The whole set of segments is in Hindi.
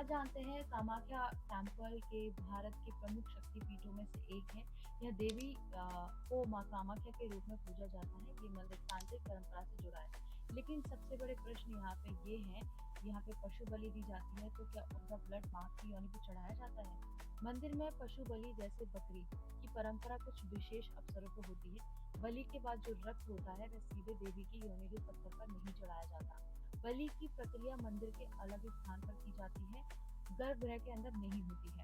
आज जानते हैं कामाख्या टेम्पल के भारत के प्रमुख शक्तिपीठों में से एक है। यह देवी को माँ कामाख्या के रूप में पूजा जाता है। ये मंदिर तांत्रिक परंपरा से जुड़ा है। लेकिन सबसे बड़े प्रश्न यहाँ पे ये है, यहाँ पे पशु बलि दी जाती है तो क्या उनका ब्लड माँ की योनि पे चढ़ाया जाता है? मंदिर में पशु बलि जैसे बकरी की परंपरा कुछ विशेष अवसरों पर होती है। बलि के बाद जो रक्त होता है वह सीधे देवी की योनि रूप पत्थर पर नहीं चढ़ाया जाता। बलि की प्रक्रिया मंदिर के अलग स्थान पर की जाती है, गर्भगृह के अंदर नहीं होती है।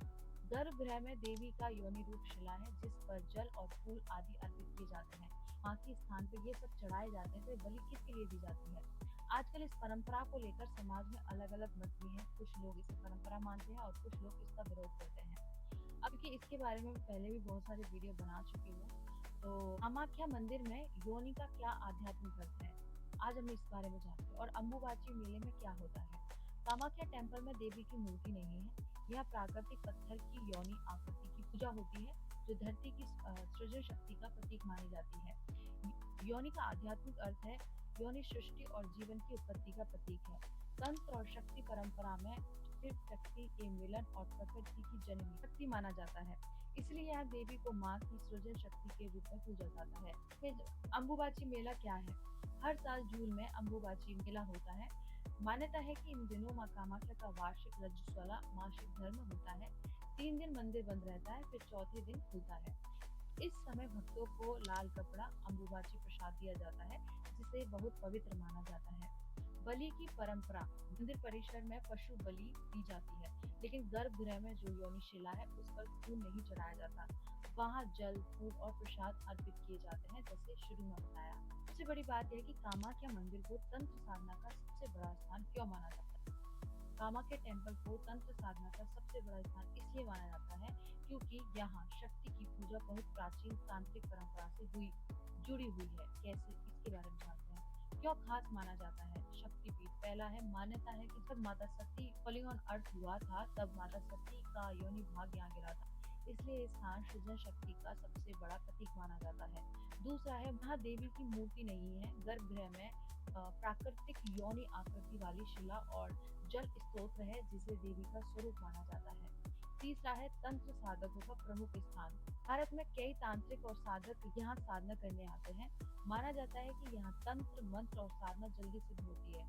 गर्भगृह में देवी का योनि रूप शिला है जिस पर जल और फूल आदि अर्पित किए जाते हैं। बाकी स्थान पर ये सब चढ़ाए जाते हैं, तो ये बलि किसके लिए दी जाती है? आजकल इस परंपरा को लेकर समाज में अलग अलग मत भी हैं। कुछ लोग इसे परंपरा मानते हैं और कुछ लोग इसका विरोध करते हैं। अब क्योंकि इसके बारे में पहले भी बहुत सारे वीडियो बना चुकी हूँ, तो कामाख्या मंदिर में योनि का क्या आध्यात्मिक अर्थ है, आज हम इस बारे में जानते हैं। और अम्बुबाची मेले में क्या होता है? कामाख्या टेम्पल में देवी की मूर्ति नहीं है। यह प्राकृतिक पत्थर की योनि आकृति की पूजा होती है जो धरती की सृजन शक्ति का प्रतीक मानी जाती है। योनि का आध्यात्मिक अर्थ है, योनि सृष्टि और जीवन की उत्पत्ति का प्रतीक है। तंत्र और शक्ति परंपरा में शिव शक्ति के मिलन और प्रकृति की जननी शक्ति माना जाता है, इसलिए यह देवी को माँ की सृजन शक्ति के रूप में पूजा जाता है। फिर अम्बुबाची मेला क्या है? हर साल जून में अम्बुबाची मेला होता है। मान्यता है कि इन दिनों माँ कामाख्या का वार्षिक रजस्वला मासिक धर्म होता है। 3 दिन मंदिर बंद रहता है, फिर चौथे दिन खुलता है। इस समय भक्तों को लाल कपड़ा अम्बुबाची प्रसाद दिया जाता है, जिसे बहुत पवित्र माना जाता है। बलि की परंपरा, मंदिर परिसर में पशु बलि दी जाती है, लेकिन गर्भगृह में जो योनि शिला है उस पर खून नहीं चढ़ाया जाता। वहाँ जल, फूल और प्रसाद अर्पित किए जाते हैं, जैसे शुरू में बताया। सबसे बड़ी बात यह है कि कामाख्या मंदिर को तंत्र साधना का सबसे बड़ा स्थान क्यों माना जाता है? कामाख्या टेम्पल को तंत्र साधना का सबसे बड़ा स्थान इसलिए माना जाता है क्योंकि यहाँ शक्ति की पूजा बहुत प्राचीन तांत्रिक परंपरा से जुड़ी हुई है। कैसे, इसके बारे में जानते हैं। क्यों खास माना जाता है? शक्तिपीठ, पहला है, मान्यता है कि जब माता सती फॉलिंग ऑन अर्थ हुआ था तब माता सती का योनि भाग यहाँ गिरा था, इसलिए ये स्थान सृजन शक्ति का सबसे बड़ा प्रतीक माना जाता है। दूसरा है, वहाँ देवी की मूर्ति नहीं है। गर्भगृह में प्राकृतिक योनि आकृति वाली शिला और जल स्त्रोत है जिसे देवी का स्वरूप माना जाता है। तीसरा है, तंत्र साधकों का प्रमुख स्थान। भारत में कई तांत्रिक और साधक यहाँ साधना करने आते हैं। माना जाता है कि यहाँ तंत्र, मंत्र और साधना जल्दी सिद्ध होती है।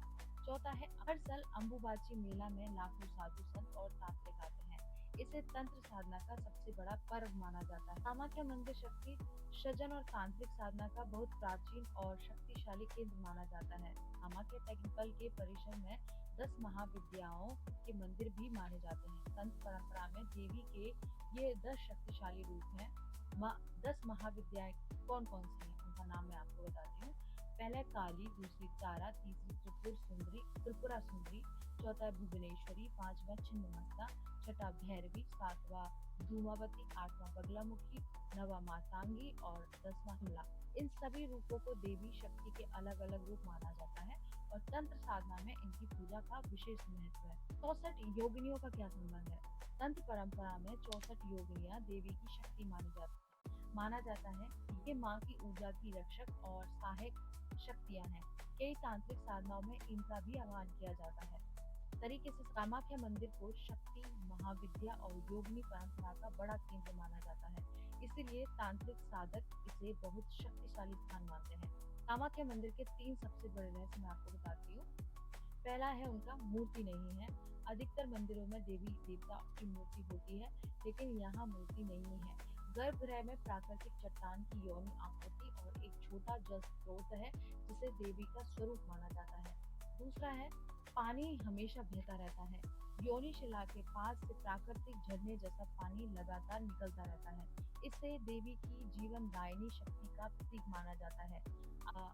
चौथा है, हर साल अम्बुबाची मेला में लाखों साधु संत और तांत्रिक आते हैं। इसे तंत्र साधना का सबसे बड़ा पर्व माना जाता है। कामाख्या मंदिर शक्ति सृजन और तांत्रिक साधना का बहुत प्राचीन और शक्तिशाली केंद्र माना जाता है। कामाख्या टेम्पल के परिसर में 10 महाविद्याओं के मंदिर भी माने जाते हैं। तंत्र परंपरा में देवी के ये 10 शक्तिशाली रूप हैं। 10 महाविद्याएं कौन कौन सी हैं, उनका नाम मैं आपको बताती हूँ। पहला है काली, दूसरी तारा, तीसरी त्रिपुरा सुंदरी, चौथा भुवनेश्वरी, पांचवा छिन्नमस्ता, छठा भैरवी, सातवां धूमावती, आठवां बगलामुखी, नवा मातांगी और 10वां हिमला। इन सभी रूपों को देवी शक्ति के अलग अलग रूप माना जाता है और तंत्र साधना में इनकी पूजा का विशेष महत्व है। 64 योगिनियों का क्या संबंध है? तंत्र परंपरा में 64 योगिनियां देवी की शक्ति मानी जाती है। माना जाता है कि ये माँ की ऊर्जा की रक्षक और सहायक शक्तियां हैं। कई तांत्रिक साधनाओं में इनका भी आह्वान किया जाता है। तरीके से कामाख्या मंदिर को शक्ति, महाविद्या और योगिनी परंपरा का बड़ा केंद्र माना जाता है, इसीलिए तांत्रिक साधक इसे बहुत शक्तिशाली स्थान मानते हैं। कामाख्या मंदिर के 3 सबसे बड़े रहस्य मैं आपको बताती हूँ। पहला है, उनका मूर्ति नहीं है। अधिकतर मंदिरों में देवी देवता की मूर्ति होती है, लेकिन यहाँ मूर्ति नहीं है। गर्भगृह में प्राकृतिक चट्टान की योनि आकृति और एक छोटा जल स्रोत है जिसे देवी का स्वरूप माना जाता है। दूसरा है, पानी हमेशा बहता रहता है। योनि शिला के पास से प्राकृतिक झरने जैसा पानी लगातार निकलता रहता है। इससे देवी की जीवन दायिनी शक्ति का प्रतीक माना जाता है।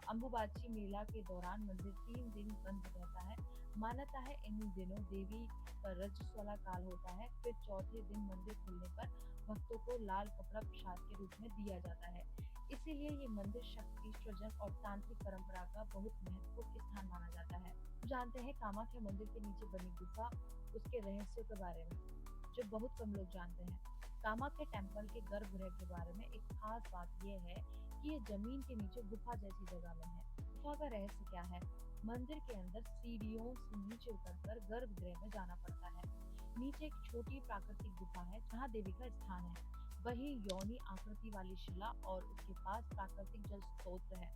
अम्बुबाची मेला के दौरान मंदिर 3 दिन बंद रहता है। मान्यता है इन दिनों देवी का रजस्वला काल होता है, फिर चौथे दिन मंदिर खुलने पर भक्तों को लाल कपड़ा प्रसाद के रूप में दिया जाता है। इसीलिए ये मंदिर शक्ति, सृजन और तांत्रिक परंपरा का बहुत महत्वपूर्ण स्थान माना जाता है। जानते हैं कामाख्या मंदिर के नीचे बनी गुफा, उसके रहस्यों के बारे में, जो बहुत कम लोग जानते हैं। कामाख्या टेम्पल के गर्भगृह के बारे में एक खास बात यह है कि ये जमीन के नीचे गुफा जैसी जगह में है। गुफा का रहस्य क्या है? मंदिर के अंदर सीढ़ियों से नीचे उतरकर गर्भगृह में जाना पड़ता है। नीचे एक छोटी प्राकृतिक गुफा है जहाँ देवी का स्थान है। वहीं योनि आकृति वाली शिला और उसके पास प्राकृतिक जल स्रोत है।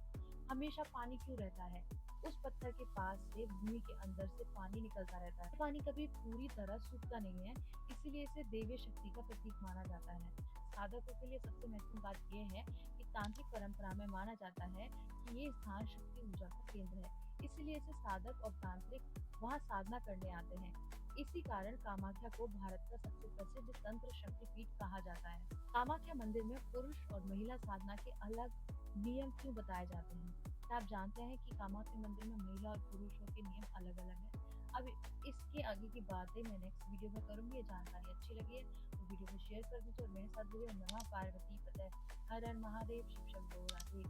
हमेशा पानी क्यों रहता है? उस पत्थर के पास से भूमि के अंदर से पानी निकलता रहता है। पानी कभी पूरी तरह सूखता नहीं है, इसीलिए इसे देवी शक्ति का प्रतीक माना जाता है। साधकों के लिए सबसे महत्वपूर्ण बात यह है कि तांत्रिक परंपरा में माना जाता है कि ये स्थान शक्ति ऊर्जा का केंद्र है, इसलिए इसे साधक और तांत्रिक वहाँ साधना करने आते हैं। इसी कारण कामाख्या को भारत का सबसे प्रसिद्ध तंत्र शक्तिपीठ कहा जाता है। कामाख्या मंदिर में पुरुष और महिला साधना के अलग नियम क्यों बताए जाते हैं? क्या आप जानते हैं कि कामाख्या मंदिर में महिला और पुरुषों के नियम अलग अलग हैं? अब इसके आगे की बातें मैं नेक्स्ट वीडियो में करूंगी। ये जानकारी अच्छी लगी है तो वीडियो को शेयर कर दीजिए और मेरे साथ जुड़े। नमः पार्वती पतय हर हर महादेव शिव शंभो राधे।